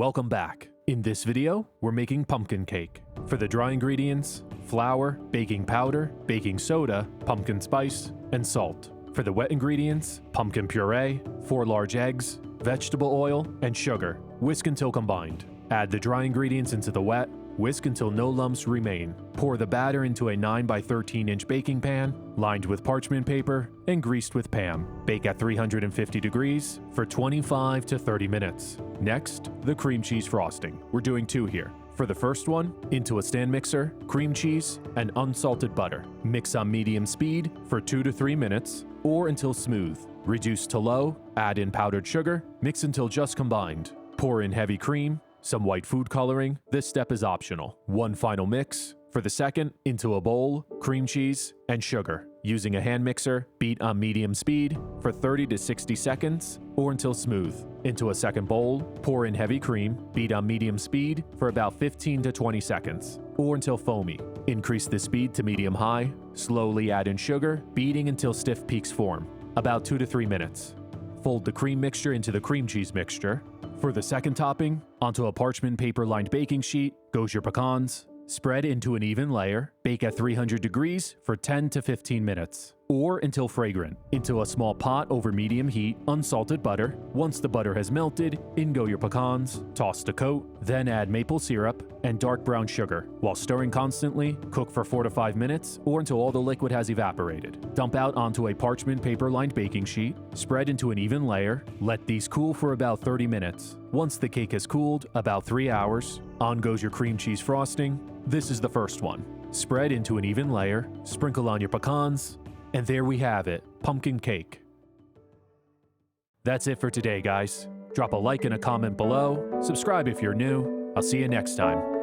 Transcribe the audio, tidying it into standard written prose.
Welcome back. In this video, we're making pumpkin cake. For the dry ingredients, flour, baking powder, baking soda, pumpkin spice, and salt. For the wet ingredients, pumpkin puree, 4 large eggs, vegetable oil, and sugar. Whisk until combined. Add the dry ingredients into the wet. Whisk until no lumps remain. Pour the batter into a 9 by 13 inch baking pan, lined with parchment paper and greased with Pam. Bake at 350 degrees for 25 to 30 minutes. Next, the cream cheese frosting. We're doing 2 here. For the first one, into a stand mixer, cream cheese, and unsalted butter. Mix on medium speed for 2 to 3 minutes, or until smooth. Reduce to low, add in powdered sugar, mix until just combined. Pour in heavy cream, some white food coloring. This step is optional. One final mix. For the second, into a bowl, cream cheese, and sugar. Using a hand mixer, beat on medium speed for 30 to 60 seconds or until smooth. Into a second bowl, pour in heavy cream, beat on medium speed for about 15 to 20 seconds or until foamy. Increase the speed to medium-high, slowly add in sugar, beating until stiff peaks form, about 2 to 3 minutes. Fold the cream mixture into the cream cheese mixture. For the second topping, onto a parchment paper-lined baking sheet goes your pecans. Spread into an even layer. Bake at 300 degrees for 10 to 15 minutes, or until fragrant. Into a small pot over medium heat, unsalted butter. Once the butter has melted, in go your pecans. Toss to coat, then add maple syrup and dark brown sugar. While stirring constantly, cook for 4 to 5 minutes, or until all the liquid has evaporated. Dump out onto a parchment paper-lined baking sheet. Spread into an even layer. Let these cool for about 30 minutes. Once the cake has cooled, about 3 hours, on goes your cream cheese frosting. This is the first one. Spread into an even layer, sprinkle on your pecans, and there we have it, pumpkin cake. That's it for today, guys. Drop a like and a comment below, subscribe if you're new. I'll see you next time.